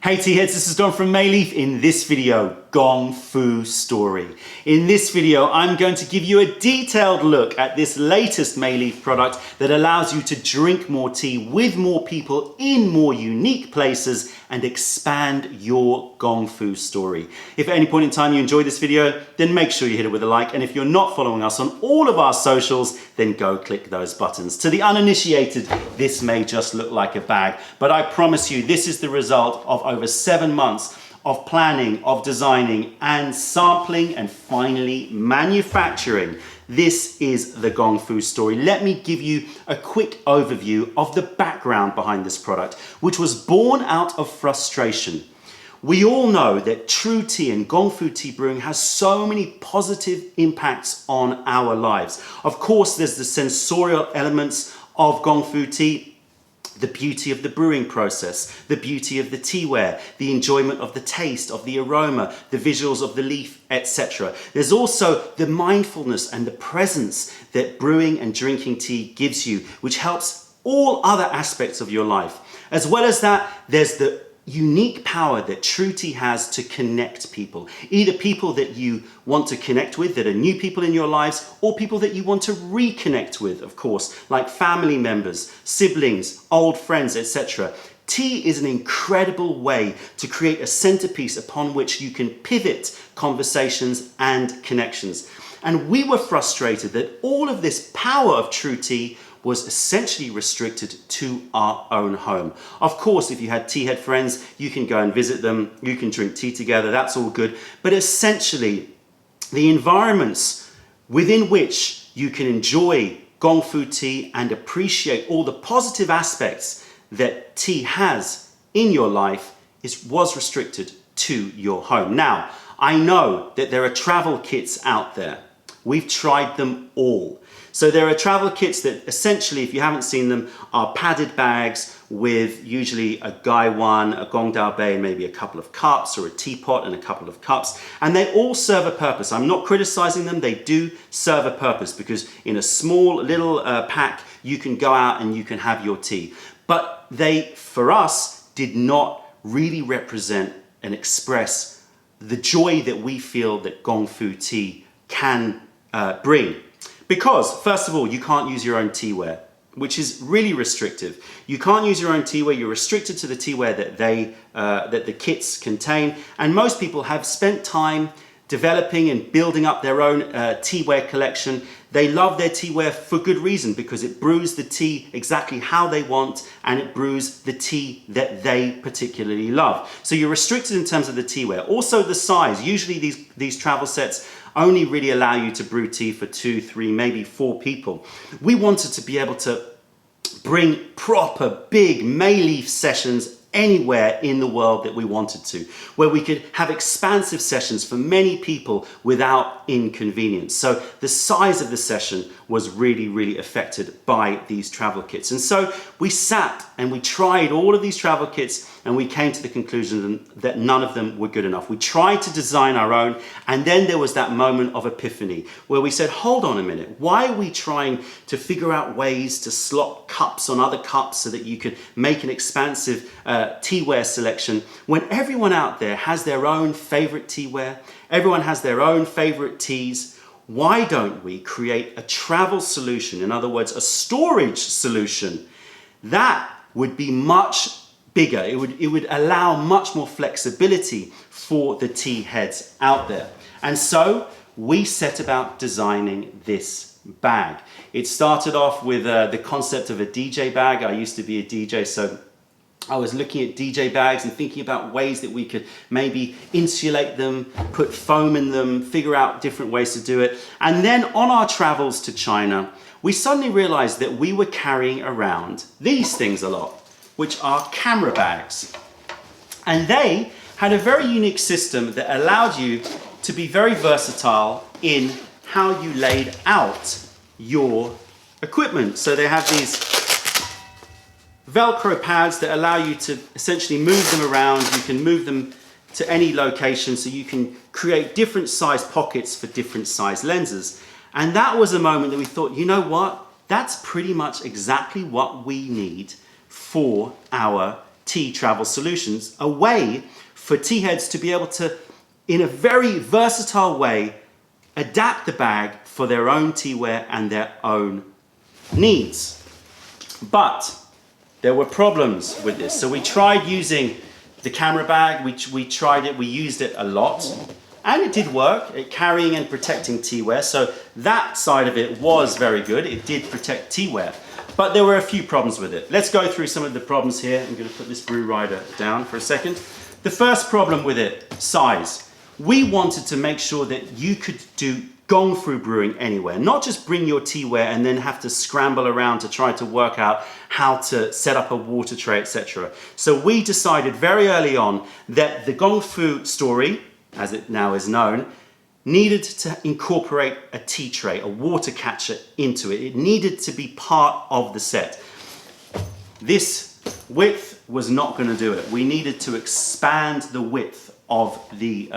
Hey tea heads, this is Don from Mayleaf. In this video, Gong Fu Story. In this video, I'm going to give you a detailed look at this latest Mayleaf product that allows you to drink more tea with more people in more unique places and expand your Gong Fu story. If at any point in time you enjoyed this video, then make sure you hit it with a like. And if you're not following us on all of our socials, then go click those buttons. To the uninitiated, this may just look like a bag, but I promise you, this is the result of over 7 months of planning, of designing and sampling and finally manufacturing. This is the Gong Fu story. Let me give you a quick overview of the background behind this product, which was born out of frustration. We all know that true tea and Gong Fu tea brewing has so many positive impacts on our lives. Of course, there's the sensorial elements of Gong Fu tea, the beauty of the brewing process, the beauty of the tea ware, the enjoyment of the taste, of the aroma, the visuals of the leaf, etc. There's also the mindfulness and the presence that brewing and drinking tea gives you, which helps all other aspects of your life. As well as that, there's the unique power that true tea has to connect people. Either people that you want to connect with, that are new people in your lives, or people that you want to reconnect with, of course, like family members, siblings, old friends, etc. Tea is an incredible way to create a centerpiece upon which you can pivot conversations and connections. And we were frustrated that all of this power of true tea was essentially restricted to our own home. Of course, if you had tea head friends, you can go and visit them, you can drink tea together, that's all good. But essentially, the environments within which you can enjoy Gong Fu tea and appreciate all the positive aspects that tea has in your life was restricted to your home. Now, I know that there are travel kits out there. We've tried them all. So there are travel kits that essentially, if you haven't seen them, are padded bags with usually a Gai One, a Gong Dao Bei, and maybe a couple of cups, or a teapot and a couple of cups. And they all serve a purpose. I'm not criticizing them. They do serve a purpose because in a small little pack, you can go out and you can have your tea. But they, for us, did not really represent and express the joy that we feel that Gong Fu tea can bring. Because, first of all, you can't use your own teaware, which is really restrictive. You can't use your own teaware. You're restricted to the teaware that the kits contain. And most people have spent time developing and building up their own teaware collection. They love their teaware for good reason, because it brews the tea exactly how they want and it brews the tea that they particularly love. So you're restricted in terms of the teaware. Also the size. Usually these travel sets only really allow you to brew tea for 2, 3, maybe 4 people. We wanted to be able to bring proper big Mayleaf sessions anywhere in the world that we wanted to, where we could have expansive sessions for many people without inconvenience. So the size of the session was really, really affected by these travel kits. And so we sat and we tried all of these travel kits and we came to the conclusion that none of them were good enough. We tried to design our own, and then there was that moment of epiphany where we said, hold on a minute, why are we trying to figure out ways to slot cups on other cups so that you could make an expansive teaware selection when everyone out there has their own favorite teaware, everyone has their own favorite teas? Why don't we create a travel solution, in other words, a storage solution that would be much bigger? It would allow much more flexibility for the tea heads out there. And so we set about designing this bag. It started off with the concept of a DJ bag. I used to be a DJ, so I was looking at DJ bags and thinking about ways that we could maybe insulate them, put foam in them, figure out different ways to do it. And then on our travels to China, we suddenly realized that we were carrying around these things a lot, which are camera bags. And they had a very unique system that allowed you to be very versatile in how you laid out your equipment. So they have these Velcro pads that allow you to essentially move them around. You can move them to any location, so you can create different size pockets for different size lenses. And that was a moment that we thought, you know what? That's pretty much exactly what we need for our tea travel solutions, a way for tea heads to be able to, in a very versatile way, adapt the bag for their own teaware and their own needs. But there were problems with this. So we tried using the camera bag, we tried it, we used it a lot, and it did work at carrying and protecting teaware. So that side of it was very good. It did protect teaware. But there were a few problems with it. Let's go through some of the problems here. I'm going to put this brew rider down for a second. The first problem with it, size. We wanted to make sure that you could do Gong Fu brewing anywhere, not just bring your teaware and then have to scramble around to try to work out how to set up a water tray, etc. So we decided very early on that the Gong Fu Story, as it now is known, needed to incorporate a tea tray, a water catcher into it. It needed to be part of the set. This width was not going to do it. We needed to expand the width of the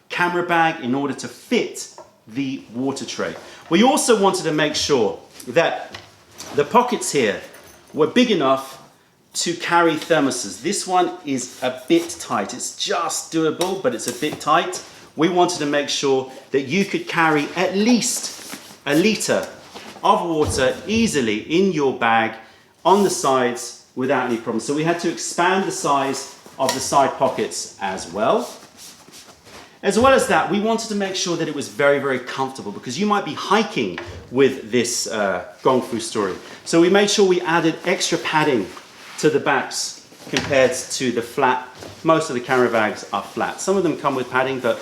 camera bag in order to fit the water tray. We also wanted to make sure that the pockets here were big enough to carry thermoses. This one is a bit tight. It's just doable, but it's a bit tight. We wanted to make sure that you could carry at least a litre of water easily in your bag on the sides without any problem. So we had to expand the size of the side pockets as well. As well as that, we wanted to make sure that it was very, very comfortable, because you might be hiking with this Gong Fu Story. So we made sure we added extra padding to the backs compared to the flat. Most of the camera bags are flat. Some of them come with padding, but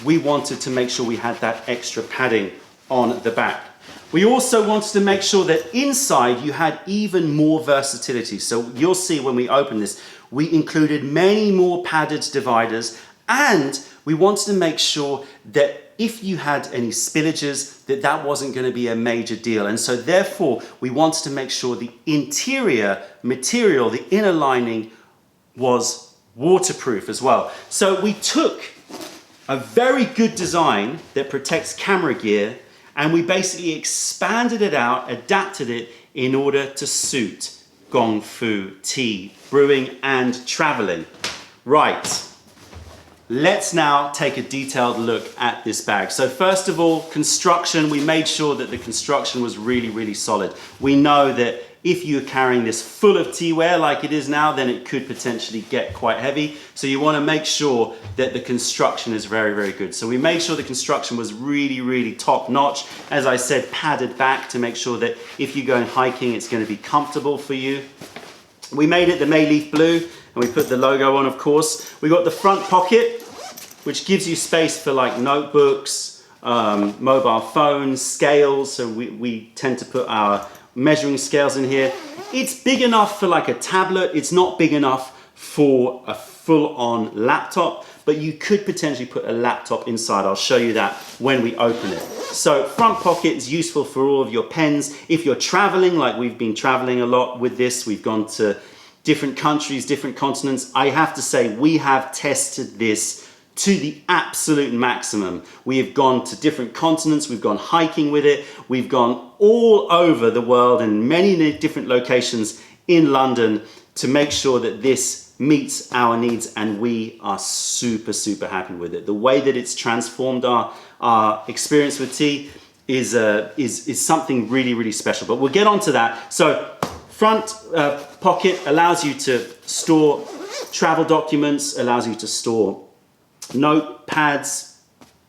we wanted to make sure we had that extra padding on the back. We also wanted to make sure that inside you had even more versatility. So you'll see when we open this, we included many more padded dividers, and we wanted to make sure that if you had any spillages, that wasn't going to be a major deal. And so therefore, we wanted to make sure the interior material, the inner lining, was waterproof as well. So we took a very good design that protects camera gear, and we basically expanded it out, adapted it in order to suit Gong Fu tea, brewing and traveling. Right. Let's now take a detailed look at this bag. So first of all, construction. We made sure that the construction was really, really solid. We know that if you're carrying this full of teaware like it is now, then it could potentially get quite heavy. So you want to make sure that the construction is very, very good. So we made sure the construction was really, really top notch. As I said, padded back to make sure that if you're going hiking, it's going to be comfortable for you. We made it the Mayleaf blue, and we put the logo on, of course. We got the front pocket, which gives you space for like notebooks, mobile phones, scales. So we tend to put our measuring scales in here. It's big enough for like a tablet. It's not big enough for a full-on laptop, but you could potentially put a laptop inside. I'll show you that when we open it. So front pocket is useful for all of your pens. If you're traveling, like we've been traveling a lot with this, we've gone to different countries, different continents. I have to say, we have tested this to the absolute maximum. We have gone to different continents, we've gone hiking with it, we've gone all over the world in many different locations in London to make sure that this meets our needs, and we are super, super happy with it. The way that it's transformed our experience with tea is something really, really special, but we'll get on to that. So front pocket allows you to store travel documents, allows you to store notepads,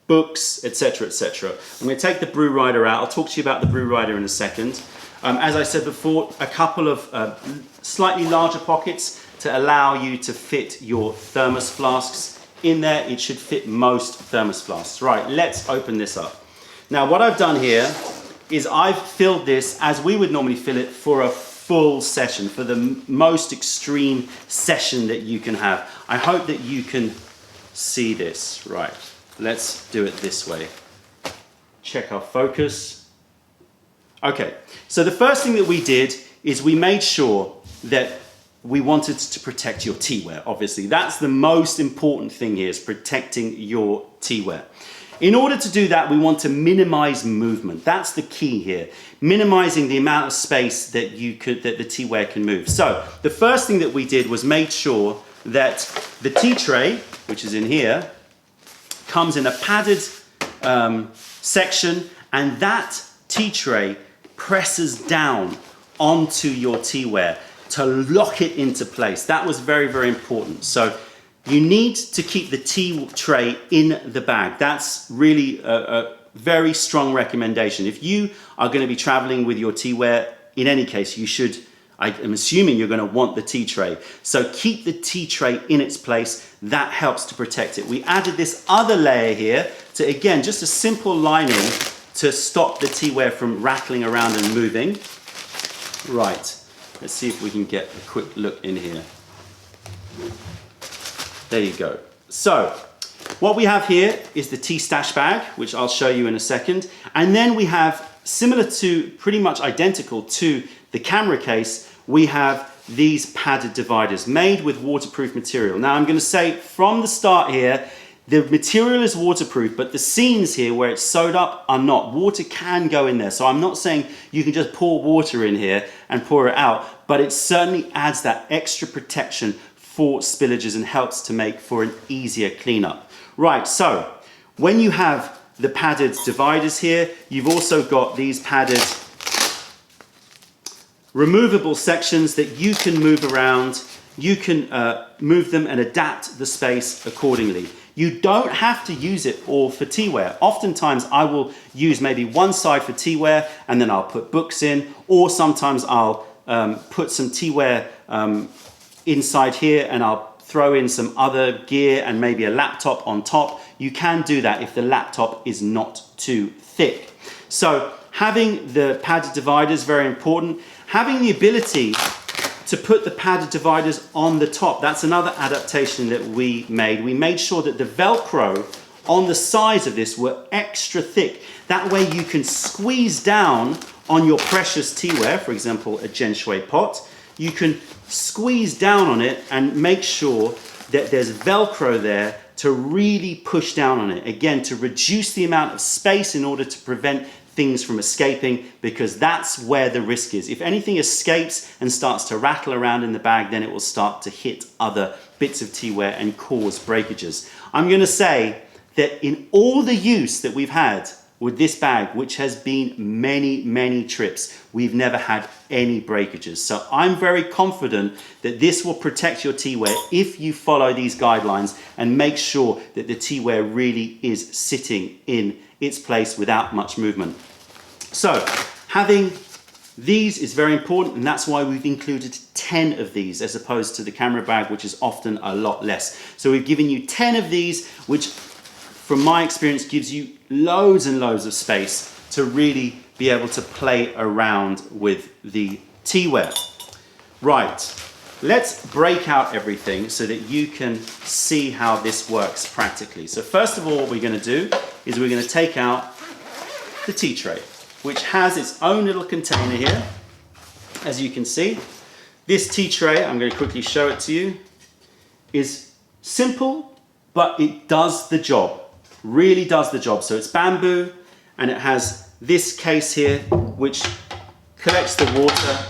books, etc., etc. I'm going to take the brew rider out. I'll talk to you about the brew rider in a second. As I said before, a couple of slightly larger pockets to allow you to fit your thermos flasks in there. It should fit most thermos flasks. Right, let's open this up. Now, what I've done here is I've filled this as we would normally fill it for a full session, for the most extreme session that you can have. I hope that you can see this. Right, let's do it this way. Check our focus. Okay, so the first thing that we did is we made sure that we wanted to protect your teaware. Obviously, that's the most important thing here, is protecting your teaware. in order to do that, we want to minimize movement. That's the key here. Minimizing the amount of space that the teaware can move. So the first thing that we did was made sure that the tea tray, which is in here, comes in a padded section, and that tea tray presses down onto your teaware to lock it into place. That was very, very important. So you need to keep the tea tray in the bag. That's really a very strong recommendation. If you are going to be traveling with your teaware, in any case, you should, I'm assuming you're going to want the tea tray. So keep the tea tray in its place. That helps to protect it. We added this other layer here to, again, just a simple lining to stop the teaware from rattling around and moving. Right, let's see if we can get a quick look in here. There you go. So what we have here is the tea stash bag, which I'll show you in a second. And then we have, similar to, pretty much identical to the camera case, we have these padded dividers made with waterproof material. Now I'm going to say from the start here, the material is waterproof, but the seams here where it's sewed up are not. Water can go in there. So I'm not saying you can just pour water in here and pour it out, but it certainly adds that extra protection for spillages and helps to make for an easier cleanup. Right, so when you have the padded dividers here, you've also got these padded removable sections that you can move around. You can move them and adapt the space accordingly. You don't have to use it all for teaware. Oftentimes I will use maybe one side for teaware and then I'll put books in, or sometimes I'll put some teaware inside here and I'll throw in some other gear and maybe a laptop on top. You can do that if the laptop is not too thick. So having the padded dividers is very important. Having the ability to put the padded dividers on the top, that's another adaptation that we made. We made sure that the Velcro on the sides of this were extra thick. That way you can squeeze down on your precious teaware, for example, a genshui pot. You can squeeze down on it and make sure that there's Velcro there to really push down on it. Again, to reduce the amount of space in order to prevent things from escaping, because that's where the risk is. If anything escapes and starts to rattle around in the bag, then it will start to hit other bits of teaware and cause breakages. I'm going to say that in all the use that we've had with this bag, which has been many, many trips, we've never had any breakages. So I'm very confident that this will protect your teaware if you follow these guidelines and make sure that the teaware really is sitting in its place without much movement. So having these is very important, and that's why we've included 10 of these as opposed to the camera bag, which is often a lot less. So we've given you 10 of these, which from my experience gives you loads and loads of space to really be able to play around with the teaware. Right, let's break out everything so that you can see how this works practically. So first of all, what we're going to do is we're going to take out the tea tray, which has its own little container here. As you can see, this tea tray, I'm going to quickly show it to you, is simple, but it does the job. Really does the job. So it's bamboo, and it has this case here which collects the water.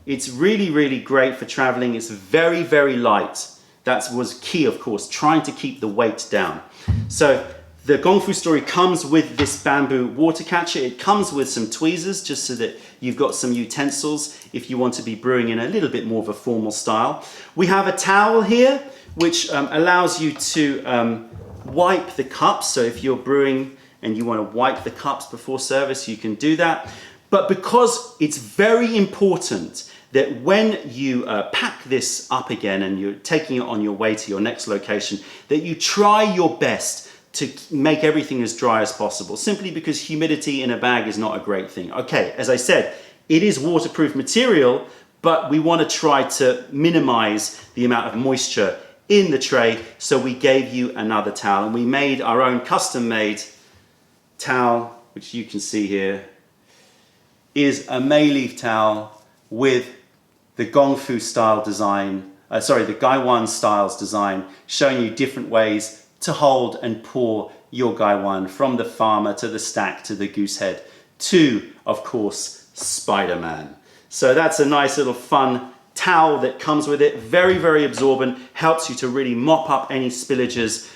It's really, really great for traveling. It's very, very light. That was key, of course, trying to keep the weight down. So the Gong Fu Story comes with this bamboo water catcher. It comes with some tweezers just so that you've got some utensils if you want to be brewing in a little bit more of a formal style. We have a towel here which allows you to wipe the cups. So if you're brewing and you want to wipe the cups before service, you can do that. But because it's very important that when you pack this up again and you're taking it on your way to your next location, that you try your best to make everything as dry as possible, simply because humidity in a bag is not a great thing. Okay, as I said, it is waterproof material, but we want to try to minimize the amount of moisture in the tray, so we gave you another towel, and we made our own custom-made towel, which you can see here is a Mayleaf towel with the Gong Fu style design, the Gaiwan styles design, showing you different ways to hold and pour your Gaiwan, from the farmer to the stack to the goose head to, of course, Spider-Man. So that's a nice little fun towel that comes with it. Very, very absorbent, helps you to really mop up any spillages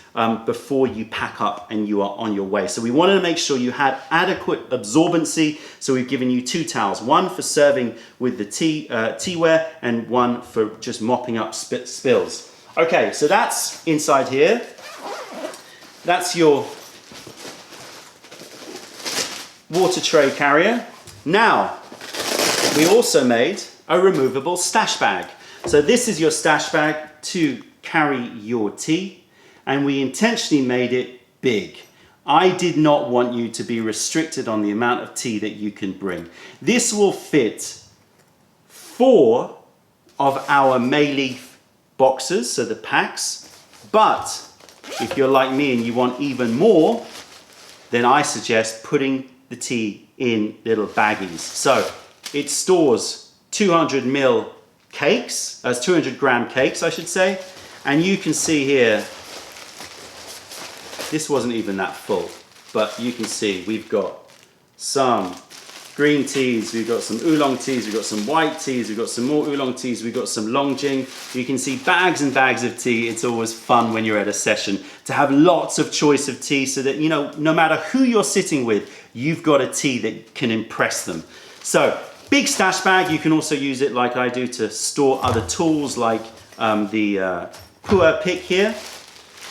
before you pack up and you are on your way. So we wanted to make sure you had adequate absorbency. So we've given you 2 towels, one for serving with the teaware and one for just mopping up spills. Okay, so that's inside here. That's your water tray carrier. Now, we also made a removable stash bag. So this is your stash bag to carry your tea, and we intentionally made it big. I did not want you to be restricted on the amount of tea that you can bring. This will fit 4 of our May leaf boxes, so the packs, but if you're like me and you want even more, then I suggest putting the tea in little baggies. So it stores 200 mil cakes, 200 gram cakes, I should say. And you can see here, this wasn't even that full, but you can see we've got some green teas, we've got some oolong teas, we've got some white teas, we've got some more oolong teas, we've got some longjing. You can see bags and bags of tea. It's always fun when you're at a session to have lots of choice of tea so that, you know, no matter who you're sitting with, you've got a tea that can impress them. So, big stash bag. You can also use it like I do to store other tools like the pu'er pick here.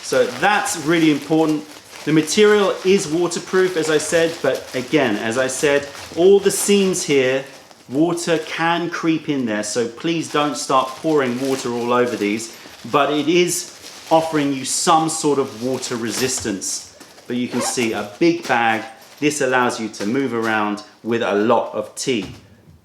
So that's really important. The material is waterproof, as I said, but again, as I said, all the seams here, water can creep in there, so please don't start pouring water all over these, but it is offering you some sort of water resistance. But you can see a big bag. This allows you to move around with a lot of tea.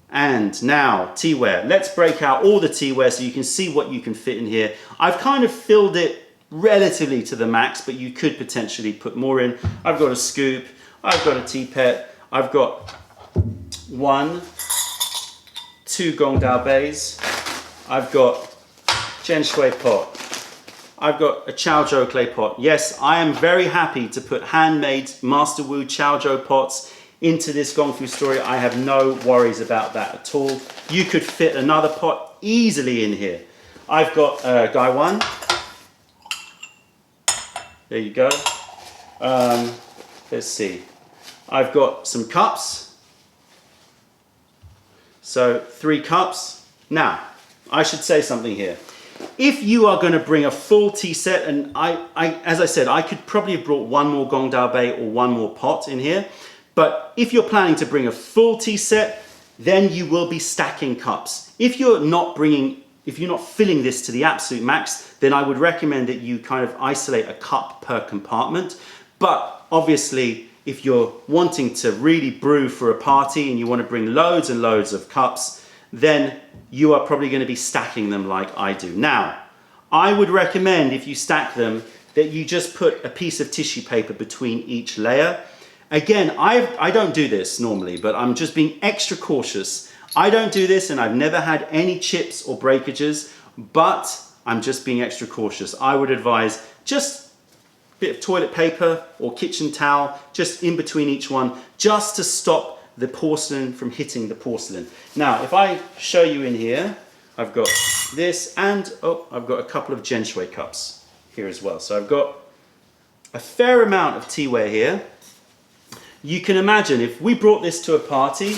And now, teaware. Let's break out all the teaware so you can see what you can fit in here. I've kind of filled it relatively to the max, but you could potentially put more in. I've got a scoop, I've got a teapot, I've got 1, 2 gong dao bays, I've got Jen Shui pot, I've got a Chow Zhou clay pot. Yes, I am very happy to put handmade Master Wu Chow Zhou pots into this Gong Fu Story. I have no worries about that at all. You could fit another pot easily in here. I've got Gaiwan. There you go. Let's see. I've got some cups. So 3 cups. Now, I should say something here. If you are going to bring a full tea set, and as I said, I could probably have brought 1 more Gong Dao Bei or 1 more pot in here. But if you're planning to bring a full tea set, then you will be stacking cups. If you're not filling this to the absolute max, then I would recommend that you kind of isolate a cup per compartment. But obviously, if you're wanting to really brew for a party and you want to bring loads and loads of cups, then you are probably going to be stacking them like I do. Now, I would recommend if you stack them that you just put a piece of tissue paper between each layer. Again, I don't do this normally, but I'm just being extra cautious. I don't do this and I've never had any chips or breakages, but I'm just being extra cautious. I would advise just a bit of toilet paper or kitchen towel just in between each one, just to stop the porcelain from hitting the porcelain. Now, if I show you in here, I've got this and I've got a couple of Jen Shui cups here as well. So I've got a fair amount of teaware here. You can imagine if we brought this to a party,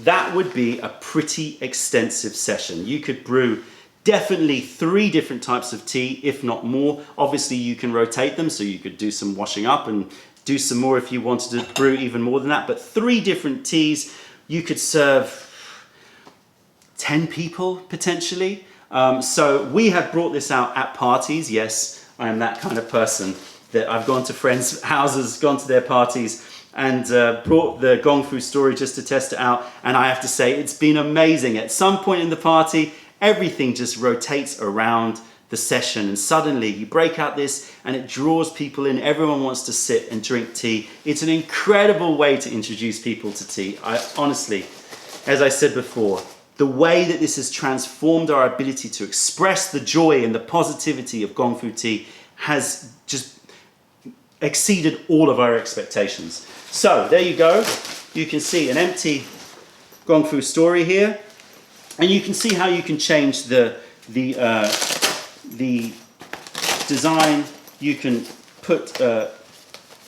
that would be a pretty extensive session. You could brew definitely 3 different types of tea, if not more. Obviously, you can rotate them, so you could do some washing up and do some more if you wanted to brew even more than that. But 3 different teas, you could serve 10 people potentially. So we have brought this out at parties. Yes, I am that kind of person that I've gone to friends' houses, gone to their parties, and brought the Gong Fu Story just to test it out. And I have to say, it's been amazing. At some point in the party, everything just rotates around the session, and suddenly you break out this and it draws people in. Everyone wants to sit and drink tea. It's an incredible way to introduce people to tea. I honestly, as I said before, the way that this has transformed our ability to express the joy and the positivity of Gong Fu tea has just exceeded all of our expectations. So there you go. You can see an empty Gong Fu Story here, and you can see how you can change the design. You can put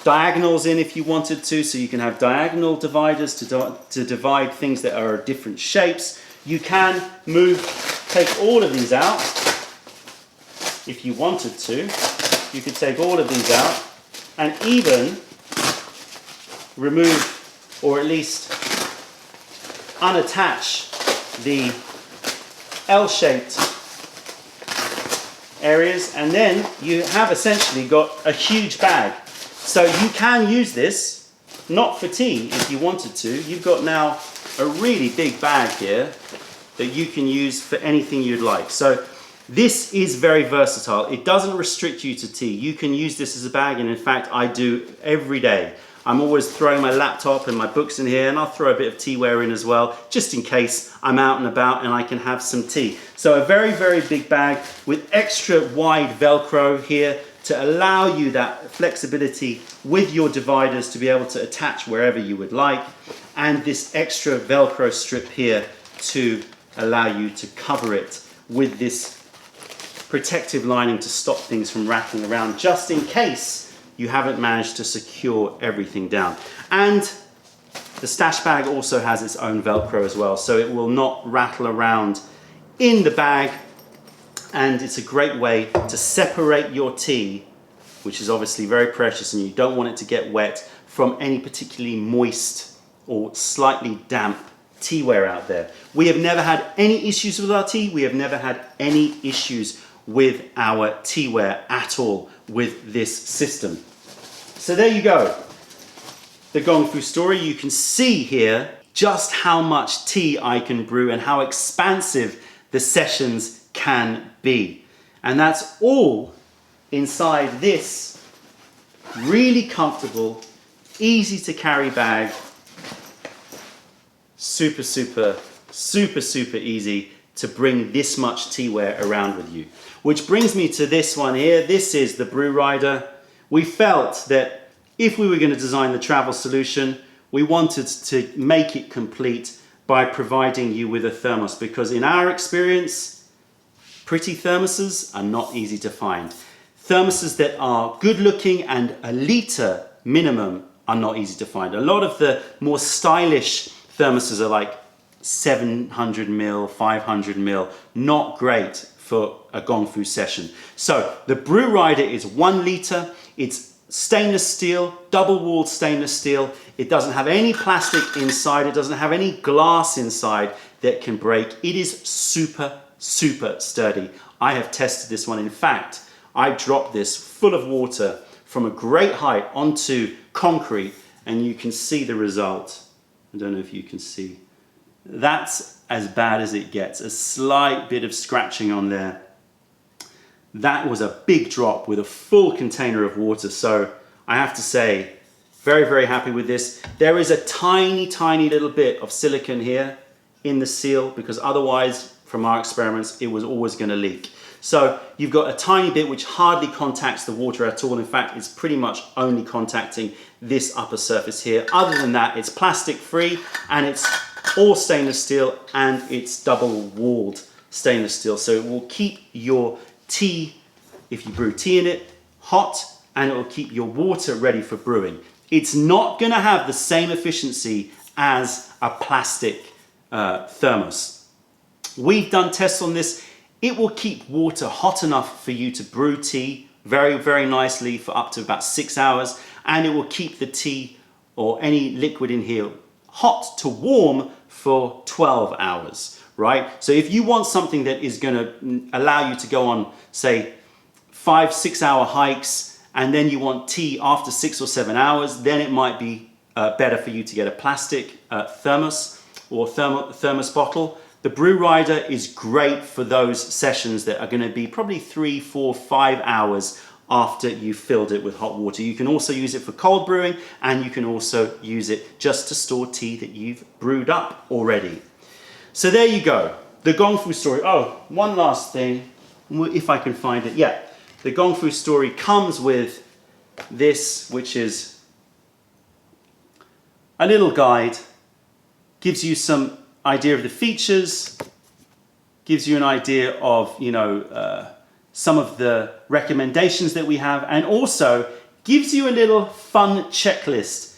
diagonals in if you wanted to, so you can have diagonal dividers to divide things that are different shapes. You can take all of these out if you wanted to. You could take all of these out and even remove, or at least unattach, the L-shaped areas, and then you have essentially got a huge bag. So you can use this, not for tea if you wanted to. You've got now a really big bag here that you can use for anything you'd like. So this is very versatile. It doesn't restrict you to tea. You can use this as a bag, and in fact I do every day. I'm always throwing my laptop and my books in here, and I'll throw a bit of teaware in as well, just in case I'm out and about and I can have some tea. So a very, very big bag with extra wide Velcro here to allow you that flexibility with your dividers to be able to attach wherever you would like, and this extra Velcro strip here to allow you to cover it with this protective lining to stop things from rattling around, just in case you haven't managed to secure everything down. And the stash bag also has its own Velcro as well, so it will not rattle around in the bag, and it's a great way to separate your tea, which is obviously very precious and you don't want it to get wet, from any particularly moist or slightly damp teaware out there. We have never had any issues with our tea. We have never had any issues with our teaware at all with this system. So there you go, the Gong Fu Story. You can see here just how much tea I can brew and how expansive the sessions can be. And that's all inside this really comfortable, easy to carry bag. Super, super, super, super easy to bring this much teaware around with you. Which brings me to this one here. This is the Brew Rider. We felt that if we were going to design the travel solution, we wanted to make it complete by providing you with a thermos, because in our experience, pretty thermoses are not easy to find. Thermoses that are good looking and a litre minimum are not easy to find. A lot of the more stylish thermoses are like 700 ml, 500 ml, not great for a Gong Fu session. So the Brew Rider is 1 litre. It's stainless steel, double-walled stainless steel. It doesn't have any plastic inside. It doesn't have any glass inside that can break. It is super, super sturdy. I have tested this one. In fact, I dropped this full of water from a great height onto concrete, and you can see the result. I don't know if you can see. That's as bad as it gets. A slight bit of scratching on there. That was a big drop with a full container of water. So I have to say, very, very happy with this. There is a tiny, tiny little bit of silicone here in the seal, because otherwise, from our experiments, it was always going to leak. So you've got a tiny bit which hardly contacts the water at all. In fact, it's pretty much only contacting this upper surface here. Other than that, it's plastic free, and it's all stainless steel, and it's double walled stainless steel. So it will keep your tea, if you brew tea in it, hot, and it will keep your water ready for brewing. It's not going to have the same efficiency as a plastic thermos. We've done tests on this. It will keep water hot enough for you to brew tea very, very nicely for up to about 6 hours, and it will keep the tea or any liquid in here hot to warm for 12 hours, right? So if you want something that is going to allow you to go on, say, 5-6 hour hikes, and then you want tea after 6 or 7 hours, then it might be better for you to get a plastic thermos or thermos bottle. The Brew Rider is great for those sessions that are going to be probably 3, 4, 5 hours after you filled it with hot water. You can also use it for cold brewing, and you can also use it just to store tea that you've brewed up already. So there you go, the Gong Fu Story. Oh, one last thing, if I can find it. Yeah, the Gong Fu Story comes with this, which is a little guide, gives you some idea of the features, gives you an idea of, some of the recommendations that we have, and also gives you a little fun checklist.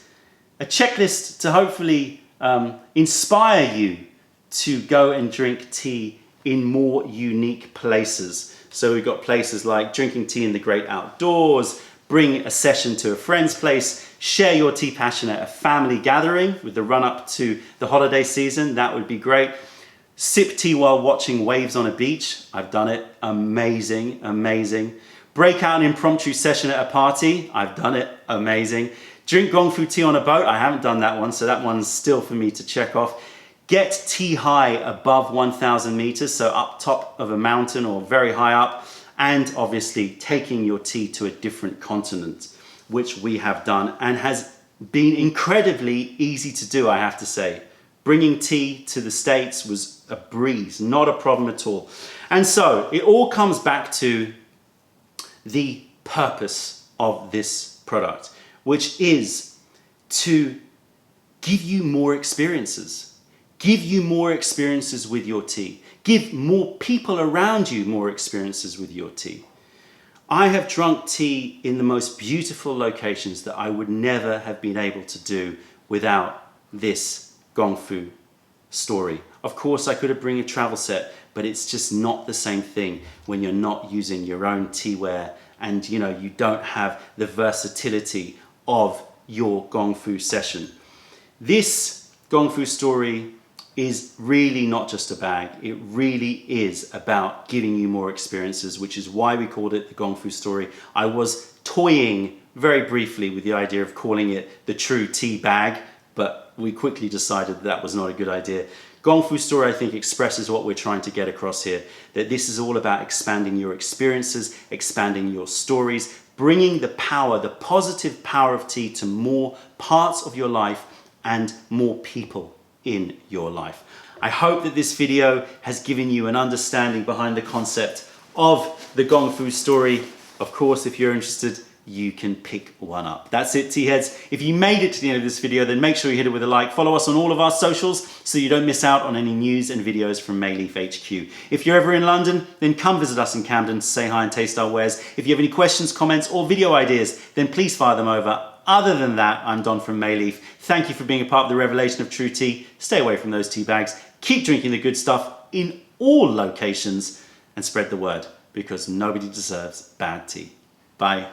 A checklist to hopefully inspire you to go and drink tea in more unique places. So we've got places like drinking tea in the great outdoors, bring a session to a friend's place, share your tea passion at a family gathering with the run up to the holiday season. That would be great. Sip tea while watching waves on a beach. I've done it. Amazing, amazing. Break out an impromptu session at a party. I've done it. Amazing. Drink Gong Fu tea on a boat. I haven't done that one, so that one's still for me to check off. Get tea high above 1,000 meters, so up top of a mountain or very high up. And obviously taking your tea to a different continent, which we have done and has been incredibly easy to do, I have to say. Bringing tea to the States was a breeze, not a problem at all. And so it all comes back to the purpose of this product, which is to give you more experiences. Give you more experiences with your tea. Give more people around you more experiences with your tea. I have drunk tea in the most beautiful locations that I would never have been able to do without this Gong Fu Story. Of course, I could have bring a travel set, but it's just not the same thing when you're not using your own teaware and you don't have the versatility of your Gong Fu session. This Gong Fu Story is really not just a bag. It really is about giving you more experiences, which is why we called it the Gong Fu Story. I was toying very briefly with the idea of calling it the True Tea Bag, but we quickly decided that was not a good idea. Gong Fu Story, I think, expresses what we're trying to get across here, that this is all about expanding your experiences, expanding your stories, bringing the power, the positive power of tea to more parts of your life and more people in your life. I hope that this video has given you an understanding behind the concept of the Gong Fu Story. Of course, if you're interested, you can pick one up. That's it, tea heads. If you made it to the end of this video, then make sure you hit it with a like. Follow us on all of our socials so you don't miss out on any news and videos from Mayleaf HQ. If you're ever in London, then come visit us in Camden to say hi and taste our wares. If you have any questions, comments, or video ideas, then please fire them over. Other than that, I'm Don from Mayleaf. Thank you for being a part of the revelation of true tea. Stay away from those tea bags. Keep drinking the good stuff in all locations and spread the word, because nobody deserves bad tea. Bye.